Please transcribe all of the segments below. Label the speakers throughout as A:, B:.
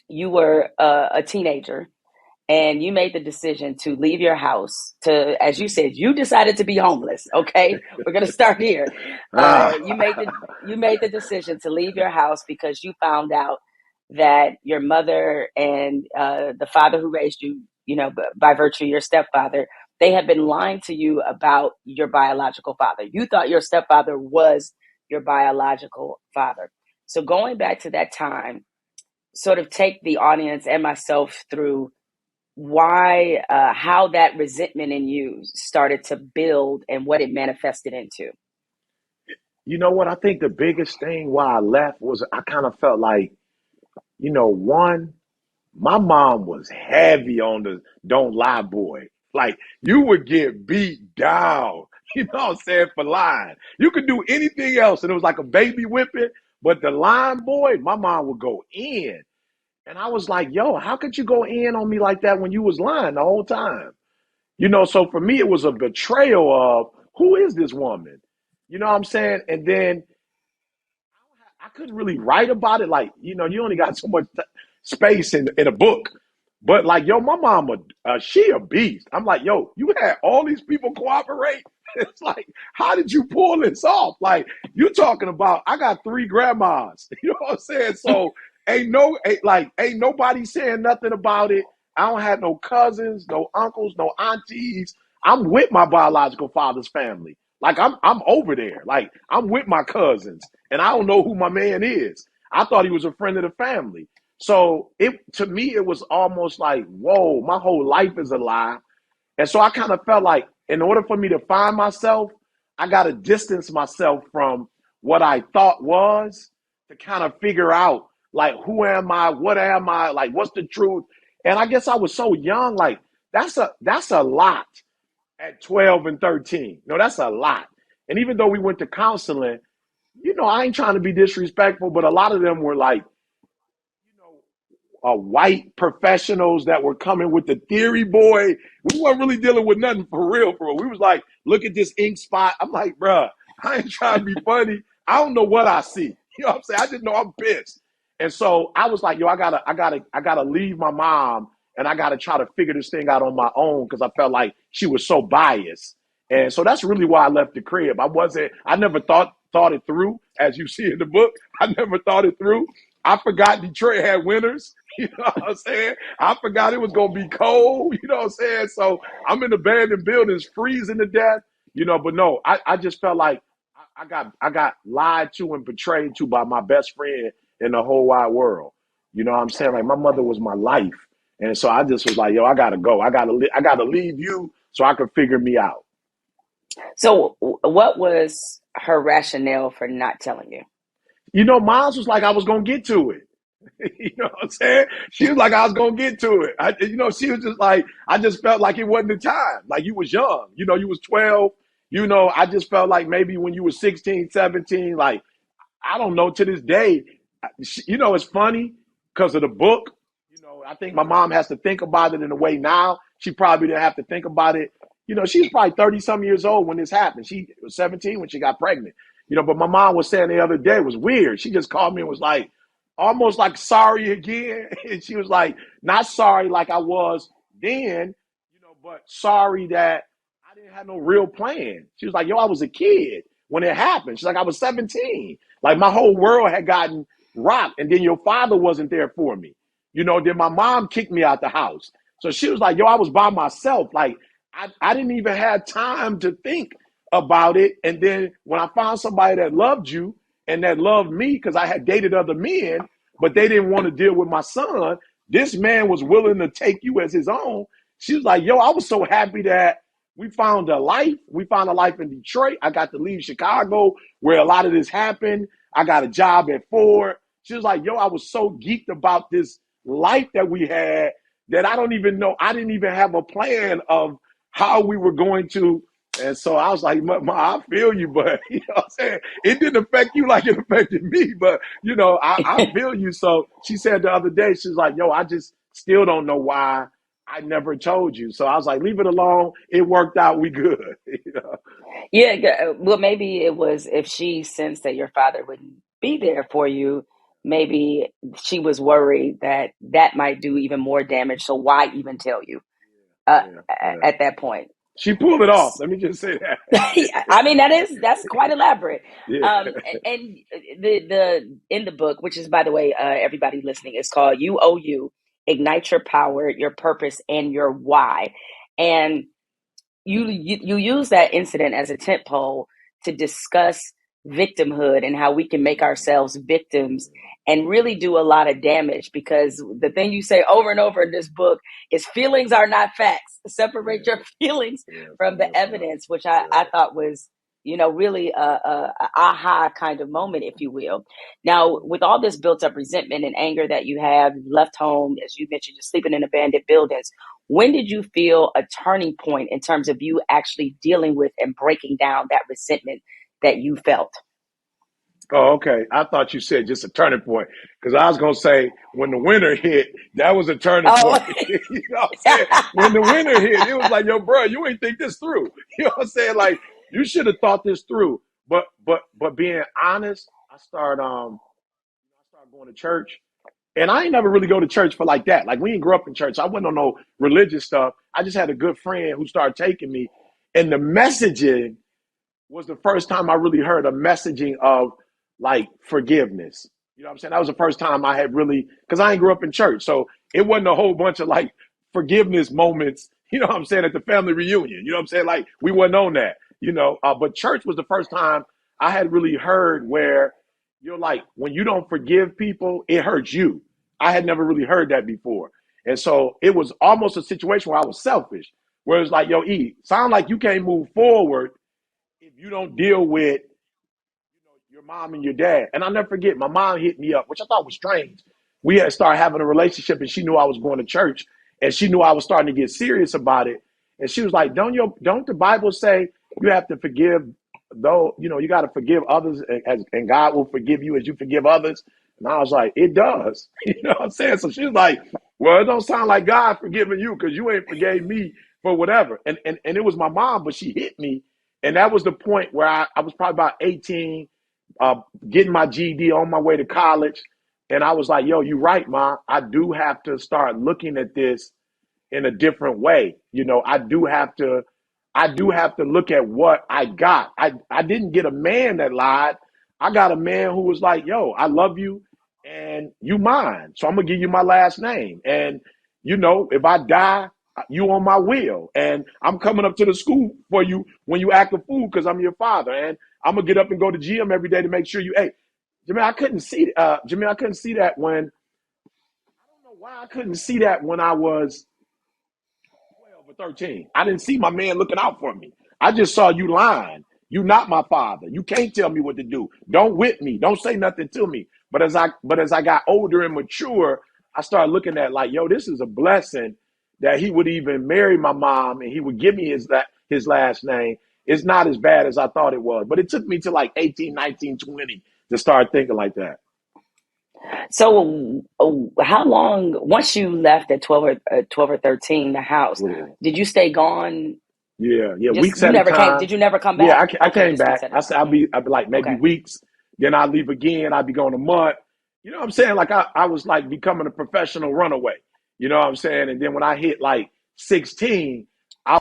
A: you were a teenager and you made the decision to leave your house to, as you said, you decided to be homeless. Okay, we're gonna start here.
B: Ah,
A: You made the decision to leave your house because you found out that your mother and the father who raised you, by virtue of your stepfather, they had been lying to you about your biological father. You thought your stepfather was your biological father. So going back to that time, sort of take the audience and myself through why, how that resentment in you started to build and what it manifested into.
B: you know what? I think the biggest thing why I left was I kind of felt like, one, my mom was heavy on the don't lie boy. Like you would get beat down, what I'm saying, for lying. You could do anything else and it was like a baby whipping, but the lying boy, my mom would go in. And I was like, yo, how could you go in on me like that when you was lying the whole time? So for me, it was a betrayal of who is this woman? You know what I'm saying? And then I couldn't really write about it. Like, you only got so much space in a book. But like, yo, my mama, she a beast. I'm like, yo, you had all these people cooperate. It's like, how did you pull this off? Like, you talking about, I got three grandmas. You know what I'm saying? So ain't nobody saying nothing about it. I don't have no cousins, no uncles, no aunties. I'm with my biological father's family. Like I'm over there. Like I'm with my cousins, and I don't know who my man is. I thought he was a friend of the family. So it to me it was almost like, whoa, my whole life is a lie. And so I kind of felt like in order for me to find myself, I got to distance myself from what I thought was to kind of figure out like who am I, what am I, like what's the truth. And I guess I was so young, like that's a lot at 12 and 13. No, that's a lot. And even though we went to counseling, I ain't trying to be disrespectful, but a lot of them were like, white professionals that were coming with the theory, boy. We weren't really dealing with nothing for real, bro. We was like, look at this ink spot. I'm like, bruh, I ain't trying to be funny. I don't know what I see. You know what I'm saying? I just know I'm pissed. And so I was like, yo, I gotta leave my mom and I gotta try to figure this thing out on my own because I felt like she was so biased. And so that's really why I left the crib. I never thought it through, as you see in the book. I never thought it through. I forgot Detroit had winners. You know what I'm saying? I forgot it was gonna be cold. You know what I'm saying? So I'm in abandoned buildings, freezing to death. But no, I just felt like I got lied to and betrayed to by my best friend in the whole wide world. You know what I'm saying? Like my mother was my life, and so I just was like, yo, I gotta go. I gotta leave you so I can figure me out.
A: So, what was her rationale for not telling you?
B: Miles was like I was gonna get to it. You know what I'm saying? She was like, I was gonna get to it. She was just like, I just felt like it wasn't the time. Like you was young. You was 12. I just felt like maybe when you were 16, 17, like I don't know, to this day, it's funny because of the book. I think my mom has to think about it in a way now. She probably didn't have to think about it. She's probably 30 some years old when this happened. She was 17 when she got pregnant. But my mom was saying the other day, it was weird. She just called me and was like, almost like sorry again. And she was like, not sorry like I was then, but sorry that I didn't have no real plan. She was like, yo, I was a kid when it happened. She's like, I was 17. Like my whole world had gotten rocked. And then your father wasn't there for me. Then my mom kicked me out the house. So she was like, yo, I was by myself. Like I didn't even have time to think about it. And then when I found somebody that loved you and that loved me, because I had dated other men, but they didn't want to deal with my son, this man was willing to take you as his own. She was like, yo, I was so happy that we found a life. We found a life in Detroit. I got to leave Chicago where a lot of this happened. I got a job at Ford. She was like, yo, I was so geeked about this life that we had that I don't even know. I didn't even have a plan of how we were going to. And so I was like, I feel you, but you know what I'm saying? It didn't affect you like it affected me, but I feel you. So she said the other day, she was like, yo, I just still don't know why I never told you. So I was like, leave it alone. It worked out. We good. You know?
A: Yeah, well, maybe it was if she sensed that your father wouldn't be there for you, maybe she was worried that that might do even more damage. So why even tell you
B: Yeah, yeah.
A: at that point?
B: She pulled it off. Let me just say that.
A: I mean, that's quite elaborate.
B: Yeah.
A: And the in the book, which is, by the way, everybody listening, is called "You Ignite Your Power, Your Purpose, and Your Why." And you use that incident as a tent pole to discuss victimhood and how we can make ourselves victims and really do a lot of damage, because the thing you say over and over in this book is feelings are not facts. Separate
B: Yeah.
A: your feelings
B: Yeah.
A: from
B: From
A: the
B: your thoughts.
A: evidence, which I
B: Yeah.
A: thought was, really a aha kind of moment, if you will. Now, with all this built up resentment and anger that you have, left home, as you mentioned, you're sleeping in abandoned buildings. When did you feel a turning point in terms of you actually dealing with and breaking down that resentment that you felt?
B: Oh, okay. I thought you said just a turning point because I was gonna say when the winter hit, that was a turning
A: Oh,
B: point. You know what I'm saying? When the winter hit, it was like, yo, bro, you ain't think this through. You know what I'm saying? Like you should have thought this through. But being honest, I started going to church, and I ain't never really go to church for like that. Like we didn't grow up in church. I wasn't on no religious stuff. I just had a good friend who started taking me, and the messaging was the first time I really heard a messaging of like forgiveness. You know what I'm saying? That was the first time I had really, because I ain't grew up in church. So it wasn't a whole bunch of like forgiveness moments, you know what I'm saying, at the family reunion. You know what I'm saying? Like we wasn't on that, but church was the first time I had really heard where you're like, when you don't forgive people, it hurts you. I had never really heard that before. And so it was almost a situation where I was selfish, where it's like, yo, E, sound like you can't move forward if you don't deal with your mom and your dad. And I'll never forget, my mom hit me up, which I thought was strange. We had started having a relationship, and she knew I was going to church, and she knew I was starting to get serious about it. And she was like, don't the Bible say you have to forgive, though, you got to forgive others, and God will forgive you as you forgive others? And I was like, it does. You know what I'm saying? So she was like, well, it don't sound like God forgiving you because you ain't forgave me for whatever. And it was my mom, but she hit me. And that was the point where I was probably about 18, uh, getting my GED on my way to college. And I was like, yo, you right, Ma. I do have to start looking at this in a different way. I do have to look at what I got. I didn't get a man that lied. I got a man who was like, yo, I love you and you mine. So I'm gonna give you my last name. And if I die, you on my will. And I'm coming up to the school for you when you act a fool because I'm your father. And I'm gonna get up and go to gym every day to make sure you, hey, Jimmy, I couldn't see that when I don't know why I couldn't see that when I was 12 or 13. I didn't see my man looking out for me. I just saw you lying. You not my father. You can't tell me what to do. Don't whip me. Don't say nothing to me. But as I got older and mature, I started looking at like, yo, this is a blessing that he would even marry my mom and he would give me his last name. It's not as bad as I thought it was. But it took me to like 18, 19, 20 to start thinking like that.
A: so how long, once you left at 12 or 13, the house,
B: Yeah.
A: did you stay gone?
B: Yeah, yeah,
A: Just,
B: weeks
A: you
B: at a
A: never came?
B: time.
A: Did you never come
B: Yeah,
A: back?
B: I
A: Okay,
B: came
A: just weeks
B: back.
A: at a
B: I
A: time.
B: said I'd be like maybe
A: Okay.
B: weeks. Then I'd leave again. I'd be going a month. You know what I'm saying? Like I was like becoming a professional runaway. You know what I'm saying? And then when I hit like 16,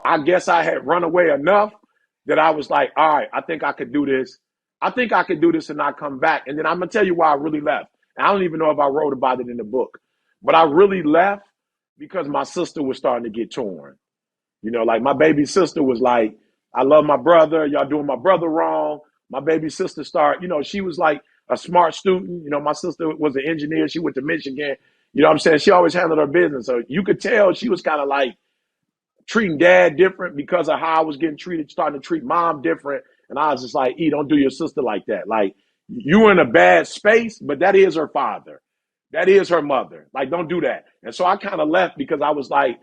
B: I guess I had run away enough that I was like, all right, I think I could do this. I think I could do this and not come back. And then I'm gonna tell you why I really left. And I don't even know if I wrote about it in the book, but I really left because my sister was starting to get torn. Like my baby sister was like, I love my brother. Y'all doing my brother wrong. My baby sister she was like a smart student. My sister was an engineer. She went to Michigan. You know what I'm saying? She always handled her business. So you could tell she was kind of like treating dad different because of how I was getting treated, starting to treat mom different. And I was just like, E, don't do your sister like that. Like, you were in a bad space, but that is her father. That is her mother. Like, don't do that. And so I kind of left because I was like,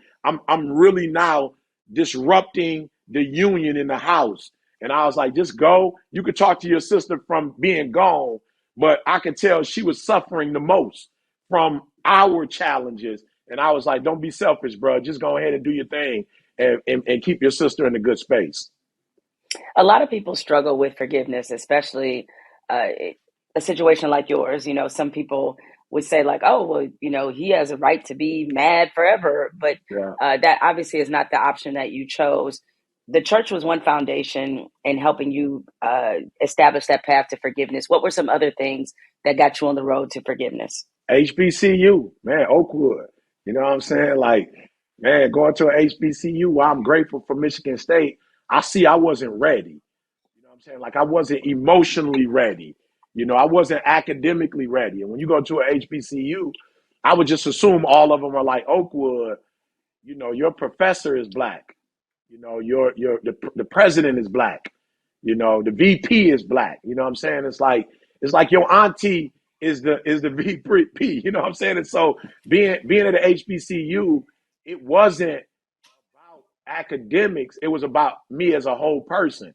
B: I'm really now disrupting the union in the house. And I was like, just go. You could talk to your sister from being gone, but I could tell she was suffering the most from our challenges. And I was like, don't be selfish, bro. Just go ahead and do your thing and keep your sister in a good space.
A: A lot of people struggle with forgiveness, especially uh, a situation like yours, some people would say like, oh, well, he has a right to be mad forever. But
B: Yeah.
A: that obviously is not the option that you chose. The church was one foundation in helping you establish that path to forgiveness. What were some other things that got you on the road to forgiveness?
B: HBCU, man, Oakwood. You know what I'm saying? Like, man, going to an HBCU, while I'm grateful for Michigan State, I wasn't ready. You know what I'm saying? Like, I wasn't emotionally ready. I wasn't academically ready. And when you go to an HBCU, I would just assume all of them are like Oakwood. Your professor is black. The president is black. The VP is black. You know what I'm saying? It's like your auntie is the VP. You know what I'm saying? And so being at a HBCU, it wasn't about academics. It was about me as a whole person.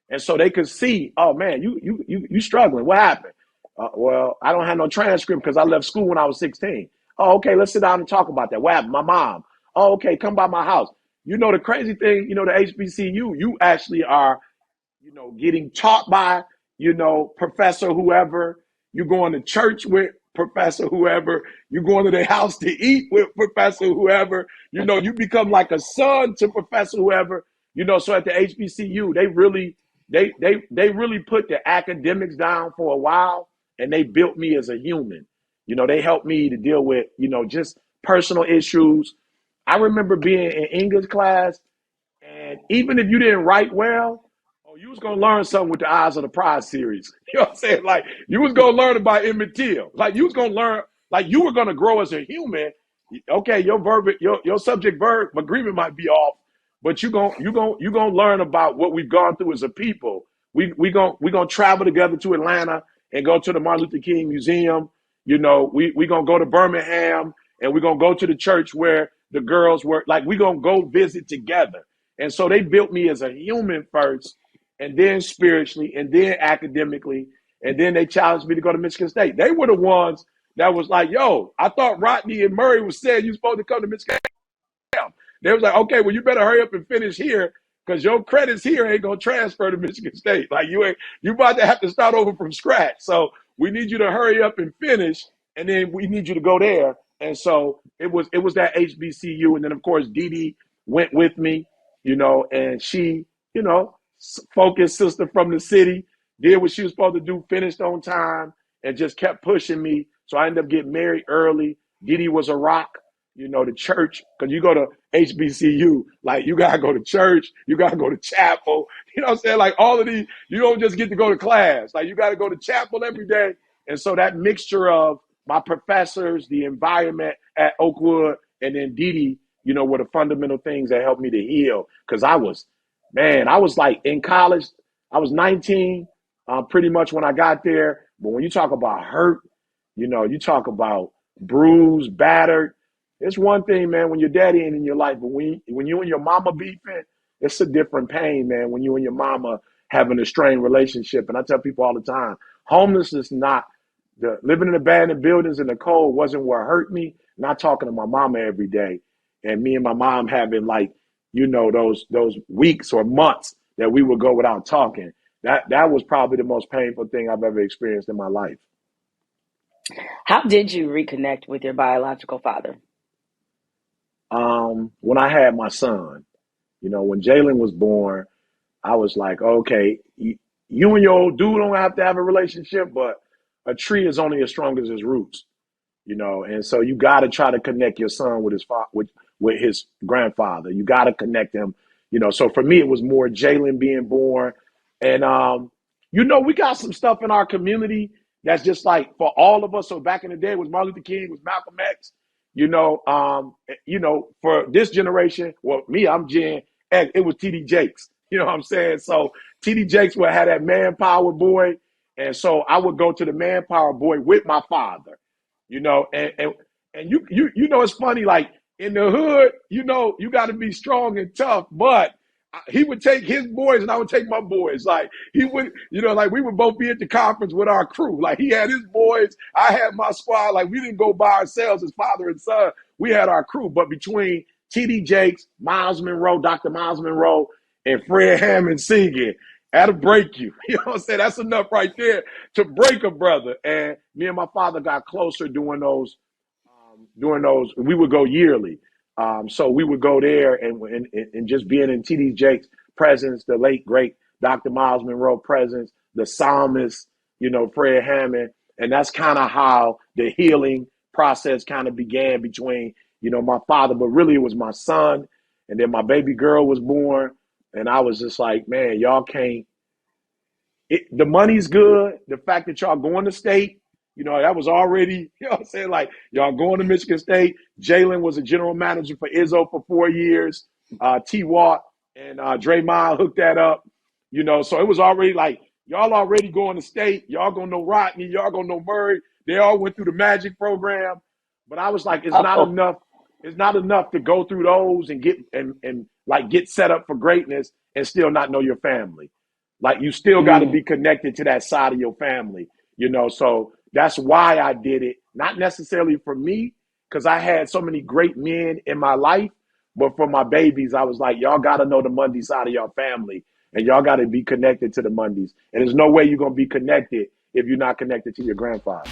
B: And so they could see, oh man, you struggling. What happened? Well, I don't have no transcript because I left school when I was 16. Oh, okay, let's sit down and talk about that. What happened? My mom. Oh, okay, come by my house. The crazy thing, the HBCU, you actually are getting taught by, professor whoever. You're going to church with professor whoever. You're going to their house to eat with professor whoever. You become like a son to professor whoever. So at the HBCU, they really put the academics down for a while, and they built me as a human. They helped me to deal with, just personal issues. I remember being in English class, and even if you didn't write well, oh, you was gonna learn something with the Eyes of the Prize series. You know what I'm saying? Like you was gonna learn about Emmett Till. Like you was gonna learn, like you were gonna grow as a human. Okay, your subject verb agreement might be off, but you gonna learn about what we've gone through as a people. We gonna travel together to Atlanta and go to the Martin Luther King Museum. We gonna go to Birmingham and we're gonna go to the church where the girls were. Like we gonna go visit together. And so they built me as a human first, and then spiritually, and then academically, and then they challenged me to go to Michigan State. They were the ones that was like, yo, I thought Rodney and Murray was saying you're supposed to come to Michigan State. They was like, okay, well, you better hurry up and finish here because your credits here ain't gonna transfer to Michigan State. Like you about to have to start over from scratch. So we need you to hurry up and finish, and then we need you to go there. And so it was that HBCU, and then of course Dee Dee went with me, and she, focused sister from the city, did what she was supposed to do, finished on time, and just kept pushing me. So I ended up getting married early. Dee Dee was a rock. The church, because you go to HBCU, like you gotta go to church, you gotta go to chapel. You know what I'm saying? Like all of these, you don't just get to go to class. Like you gotta go to chapel every day. And so that mixture of my professors, the environment at Oakwood, and then Dee Dee, were the fundamental things that helped me to heal. Because I was like in college, I was 19, pretty much when I got there. But when you talk about hurt, you talk about bruised, battered. It's one thing, man, when your daddy ain't in your life, but when you and your mama beefing, it's a different pain, man, when you and your mama have an strained relationship. And I tell people all the time, homelessness not the living in abandoned buildings in the cold wasn't what hurt me. Not talking to my mama every day, and me and my mom having like, those weeks or months that we would go without talking. That was probably the most painful thing I've ever experienced in my life.
A: How did you reconnect with your biological father?
B: When I had my son, when Jalen was born, I was like, okay, you and your old dude don't have to have a relationship, but a tree is only as strong as its roots. And so you got to try to connect your son with with his grandfather. You got to connect them. So for me, it was more Jalen being born, and we got some stuff in our community that's just like for all of us. So back in the day, it was Martin Luther King, it was Malcolm X. For this generation, well, me, I'm Gen X. It was TD Jakes. You know what I'm saying? So TD Jakes would have that manpower boy, and so I would go to the manpower boy with my father and it's funny, like in the hood, you got to be strong and tough, but he would take his boys and I would take my boys. Like he would, like we would both be at the conference with our crew. Like he had his boys, I had my squad. Like we didn't go by ourselves as father and son. We had our crew. But between TD Jakes, Miles Monroe, Dr. Miles Monroe, and Fred Hammond singing, That'll break you. You know what I'm saying? That's enough right there to break a brother. And me and my father got closer doing those. We would go yearly. So we would go there and just being in TD Jakes' presence, the late great Dr. Miles Monroe presence, the psalmist, Fred Hammond, and that's kind of how the healing process kind of began between my father, but really it was my son, and then my baby girl was born, and I was just like, man, y'all can't. The money's good. The fact that y'all going to state, that was already, what I'm saying? Like, y'all going to Michigan State. Jalen was a general manager for Izzo for 4 years. T. Watt and Dre Mile hooked that up. So it was already like, y'all already going to state. Y'all gonna know Rodney. Y'all gonna know Murray. They all went through the Magic program. But I was like, it's not
A: Oh.
B: enough. It's not enough to go through those and get set up for greatness and still not know your family. Like, you still got to be connected to that side of your family, So that's why I did it. Not necessarily for me, because I had so many great men in my life, but for my babies, I was like, y'all got to know the Mundy side of your family, and y'all got to be connected to the Mundys. And there's no way you're going to be connected if you're not connected to your grandfather.